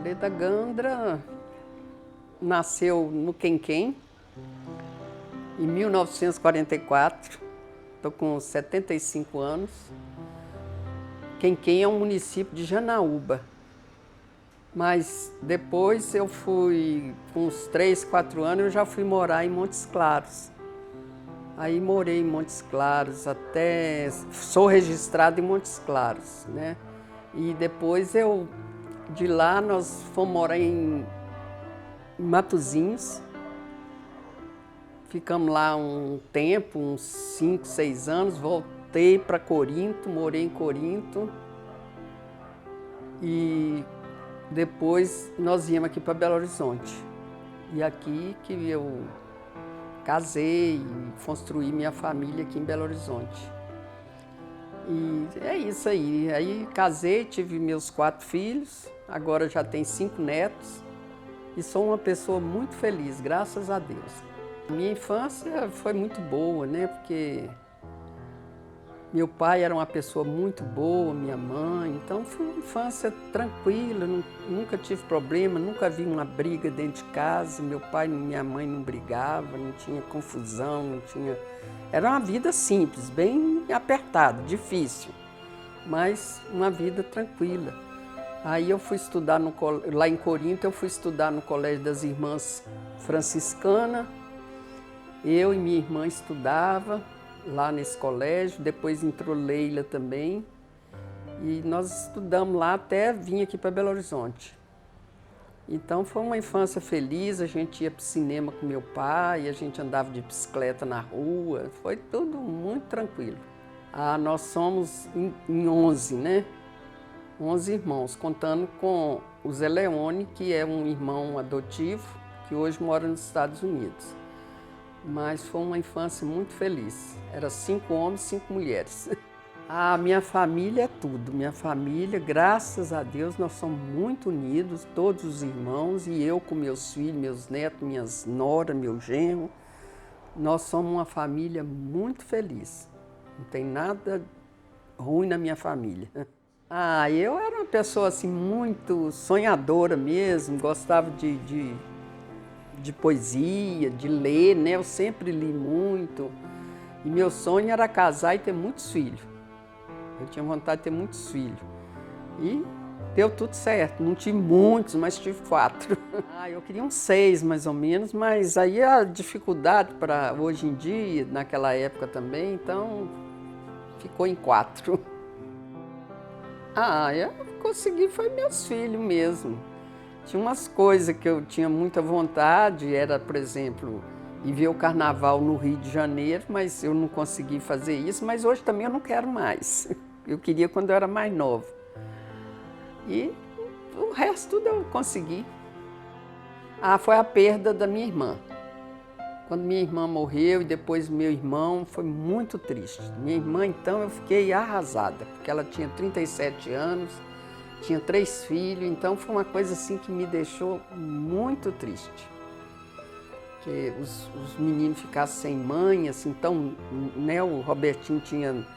Leda Gandra nasceu no Quem-Quem, em 1944. Estou com 75 anos. Quem-Quem é um município de Janaúba. Mas depois eu fui, com uns 3, 4 anos, eu já fui morar em Montes Claros. Aí morei em Montes Claros até... Sou registrado em Montes Claros, né? E depois de lá nós fomos morar em Matozinhos. Ficamos lá um tempo, uns 5, 6 anos. Voltei para Corinto, morei em Corinto. E depois nós íamos aqui para Belo Horizonte. E aqui que eu casei e construí minha família aqui em Belo Horizonte. E é isso aí. Aí casei, tive meus 4 filhos, agora já tenho 5 netos e sou uma pessoa muito feliz, graças a Deus. Minha infância foi muito boa, né? Porque meu pai era uma pessoa muito boa, minha mãe, então foi uma infância tranquila, nunca tive problema, nunca vi uma briga dentro de casa. Meu pai e minha mãe não brigavam, não tinha confusão, não tinha... Era uma vida simples, bem apertada, difícil, mas uma vida tranquila. Aí eu fui estudar lá em Corinto, eu fui estudar no Colégio das Irmãs Franciscanas. Eu e minha irmã estudava lá nesse colégio, depois entrou Leila também, e nós estudamos lá até vir aqui para Belo Horizonte. Então foi uma infância feliz, a gente ia para o cinema com meu pai, a gente andava de bicicleta na rua, foi tudo muito tranquilo. Nós somos em 11, né? 11 irmãos, contando com o Zé Leone, que é um irmão adotivo, que hoje mora nos Estados Unidos. Mas foi uma infância muito feliz. Era 5 homens, 5 mulheres. A minha família é tudo. Minha família, graças a Deus, nós somos muito unidos, todos os irmãos, e eu com meus filhos, meus netos, minhas noras, meu genro. Nós somos uma família muito feliz. Não tem nada ruim na minha família. Eu era uma pessoa assim, muito sonhadora mesmo, gostava de poesia, de ler, né? Eu sempre li muito. E meu sonho era casar e ter muitos filhos. Eu tinha vontade de ter muitos filhos. E deu tudo certo. Não tive muitos, mas tive 4. Eu queria uns 6, mais ou menos, mas aí a dificuldade para hoje em dia, naquela época também, então ficou em 4. Eu consegui, foi meus filhos mesmo. Tinha umas coisas que eu tinha muita vontade, era, por exemplo, ir ver o carnaval no Rio de Janeiro, mas eu não consegui fazer isso, mas hoje também eu não quero mais. Eu queria quando eu era mais nova. E o resto tudo eu consegui. Foi a perda da minha irmã. Quando minha irmã morreu e depois meu irmão, foi muito triste. Minha irmã, então, eu fiquei arrasada, porque ela tinha 37 anos, tinha 3 filhos, então foi uma coisa assim que me deixou muito triste. Que os meninos ficassem sem mãe, assim, então, né, o Robertinho tinha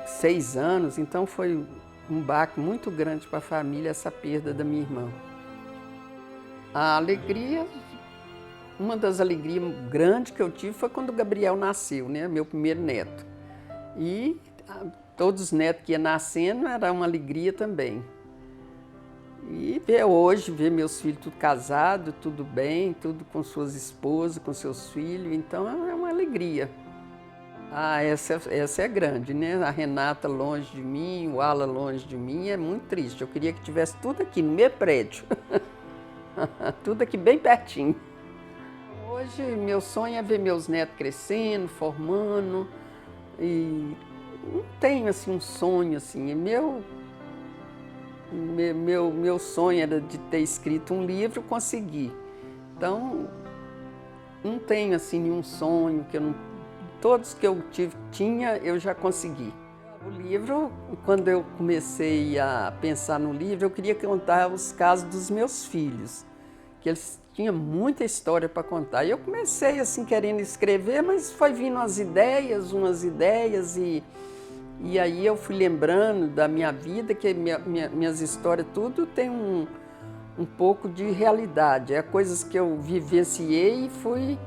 6 anos, então foi um baque muito grande para a família essa perda da minha irmã. A alegria, uma das alegrias grandes que eu tive foi quando o Gabriel nasceu, né, meu primeiro neto. E todos os netos que iam nascendo era uma alegria também. E ver meus filhos tudo casados, tudo bem, tudo com suas esposas, com seus filhos, então é uma alegria. Essa é grande, né? A Renata longe de mim, o Alan longe de mim, é muito triste. Eu queria que tivesse tudo aqui no meu prédio, tudo aqui bem pertinho. Hoje meu sonho é ver meus netos crescendo, formando, e não tenho assim um sonho assim. Meu sonho era de ter escrito um livro, consegui. Então não tenho assim nenhum sonho que eu não, todos que eu tinha eu já consegui. O livro, quando eu comecei a pensar no livro, eu queria contar os casos dos meus filhos, que eles tinham muita história para contar. E eu comecei assim querendo escrever, mas foi vindo umas ideias E aí eu fui lembrando da minha vida, que minhas histórias, tudo tem um pouco de realidade. É coisas que eu vivenciei e fui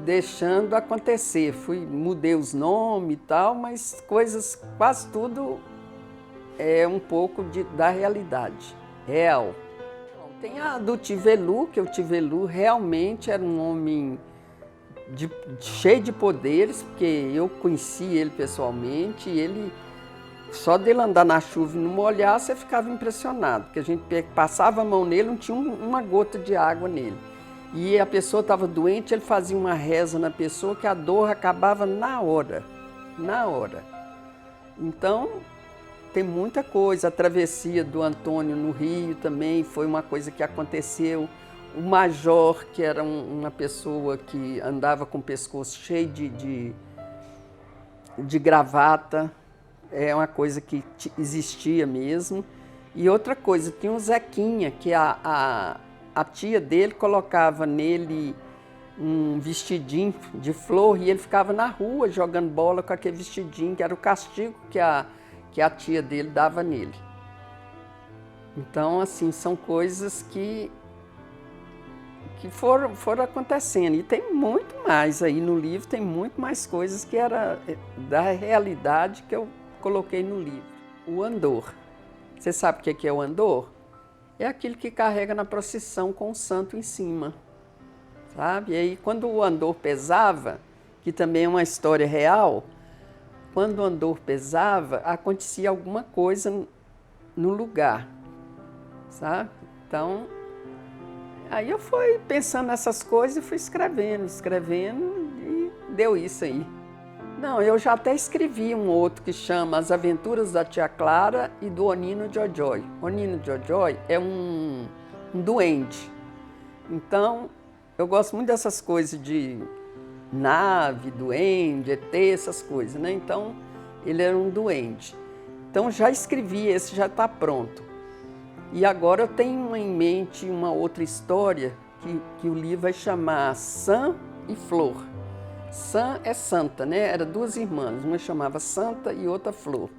deixando acontecer. Mudei os nomes e tal, mas coisas, quase tudo é um pouco da realidade, real. Tem a do Tivelu, que o Tivelu realmente era um homem cheio de poderes, porque eu conheci ele pessoalmente, e ele, só dele andar na chuva e não molhar, você ficava impressionado, porque a gente passava a mão nele, não tinha uma gota de água nele. E a pessoa estava doente, ele fazia uma reza na pessoa que a dor acabava na hora, na hora. Então, tem muita coisa. A travessia do Antônio no Rio também foi uma coisa que aconteceu. O Major, que era uma pessoa que andava com o pescoço cheio de gravata, é uma coisa que existia mesmo. E outra coisa, tinha o Zequinha, que a tia dele colocava nele um vestidinho de flor e ele ficava na rua jogando bola com aquele vestidinho, que era o castigo que a tia dele dava nele. Então, assim, são coisas que foram acontecendo. E tem muito mais aí no livro, tem muito mais coisas que era da realidade que eu coloquei no livro. O andor. Você sabe o que é o andor? É aquele que carrega na procissão com o santo em cima, sabe? E aí, quando o andor pesava, que também é uma história real, quando o andor pesava, acontecia alguma coisa no lugar, sabe? Então, aí eu fui pensando nessas coisas e fui escrevendo e deu isso aí. Não, eu já até escrevi um outro que chama As Aventuras da Tia Clara e do Onino Jojoy. Onino Jojoy é um duende. Então, eu gosto muito dessas coisas de nave, duende, ET, essas coisas, né? Então, ele era um duende. Então, já escrevi, esse já está pronto. E agora eu tenho em mente uma outra história que o livro vai chamar Sam e Flor. Sam é santa, né? Eram duas irmãs, uma chamava Santa e outra Flor.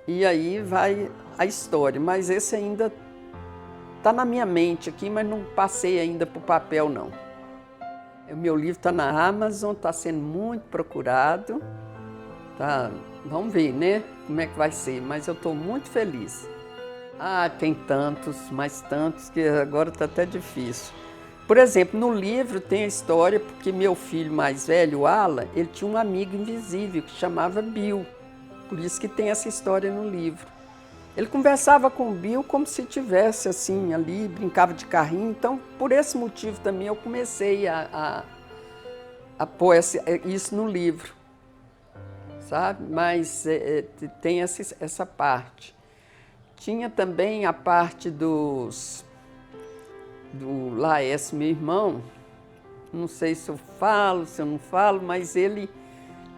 E aí vai a história, mas esse ainda está na minha mente aqui, mas não passei ainda para o papel, não. O meu livro está na Amazon, está sendo muito procurado. Tá, vamos ver, né? Como é que vai ser, mas eu estou muito feliz. Ah, tem tantos, mas tantos que agora está até difícil. Por exemplo, no livro tem a história porque meu filho mais velho, o Alan, ele tinha um amigo invisível que chamava Bill. Por isso que tem essa história no livro. Ele conversava com o Bill como se tivesse assim ali, brincava de carrinho. Então, por esse motivo também eu comecei a pôr isso no livro, sabe? Mas tem essa parte. Tinha também a parte do Laércio, meu irmão, não sei se eu falo, se eu não falo, mas ele,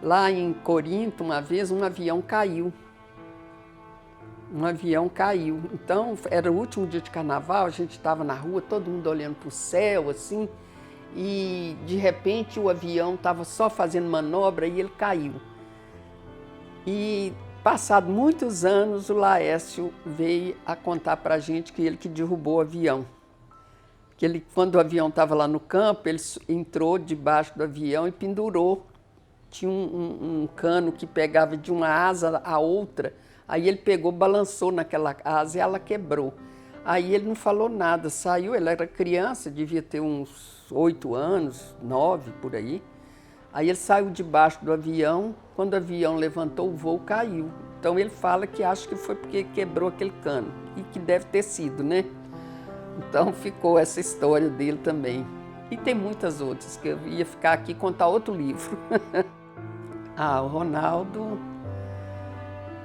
lá em Corinto, uma vez, um avião caiu. Então, era o último dia de carnaval, a gente estava na rua, todo mundo olhando para o céu, assim, e de repente o avião estava só fazendo manobra e ele caiu. E passado muitos anos, o Laércio veio a contar para a gente que ele que derrubou o avião. Que ele, quando o avião estava lá no campo, ele entrou debaixo do avião e pendurou. Tinha um cano que pegava de uma asa a outra, aí ele pegou, balançou naquela asa e ela quebrou. Aí ele não falou nada, saiu, ele era criança, devia ter uns 8 anos, 9, por aí. Aí ele saiu debaixo do avião, quando o avião levantou, o voo caiu. Então ele fala que acha que foi porque quebrou aquele cano, e que deve ter sido, né? Então ficou essa história dele também. E tem muitas outras, que eu ia ficar aqui e contar outro livro.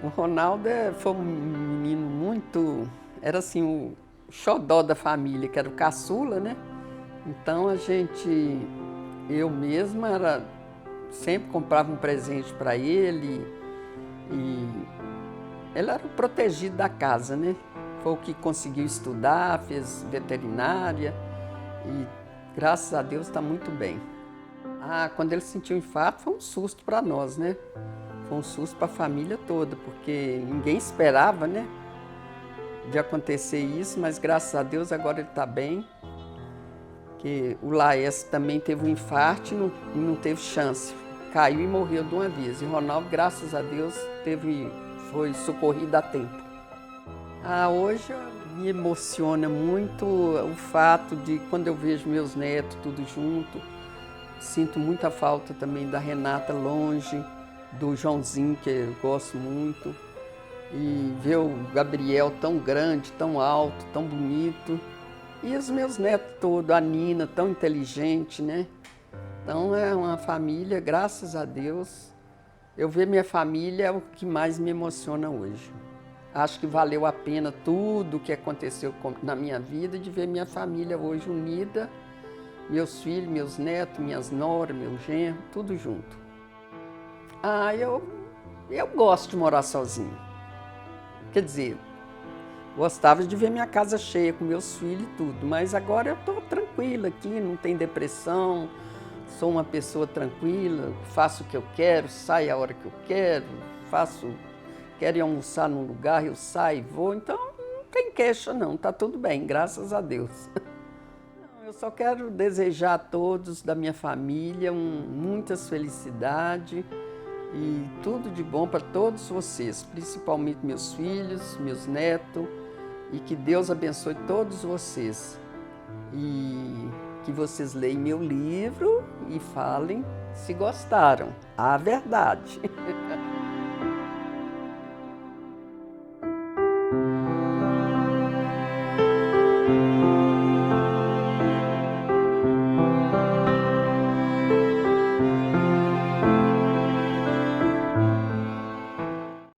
O Ronaldo foi um menino muito... Era assim, o xodó da família, que era o caçula, né? Então eu mesma sempre comprava um presente para ele. E ele era o protegido da casa, né? Foi o que conseguiu estudar, fez veterinária e, graças a Deus, está muito bem. Quando ele sentiu o infarto foi um susto para nós, né? Foi um susto para a família toda, porque ninguém esperava, né, de acontecer isso, mas graças a Deus agora ele está bem. Que o Laércio também teve um infarto e não teve chance, caiu e morreu de uma vez. E Ronaldo, graças a Deus, foi socorrido a tempo. Hoje me emociona muito o fato de quando eu vejo meus netos tudo junto, sinto muita falta também da Renata longe, do Joãozinho, que eu gosto muito, e ver o Gabriel tão grande, tão alto, tão bonito, e os meus netos todos, a Nina tão inteligente, né? Então é uma família, graças a Deus. Eu ver minha família é o que mais me emociona hoje. Acho que valeu a pena tudo o que aconteceu na minha vida, de ver minha família hoje unida, meus filhos, meus netos, minhas noras, meu genro, tudo junto. Eu gosto de morar sozinho. Quer dizer, gostava de ver minha casa cheia com meus filhos e tudo, mas agora eu estou tranquila aqui, não tenho depressão, sou uma pessoa tranquila, faço o que eu quero, saio a hora que eu quero, quero ir almoçar num lugar, eu saio e vou, então não tem queixa não, está tudo bem, graças a Deus. Eu só quero desejar a todos da minha família muitas felicidades e tudo de bom para todos vocês, principalmente meus filhos, meus netos, e que Deus abençoe todos vocês. E que vocês leiam meu livro e falem se gostaram. A verdade.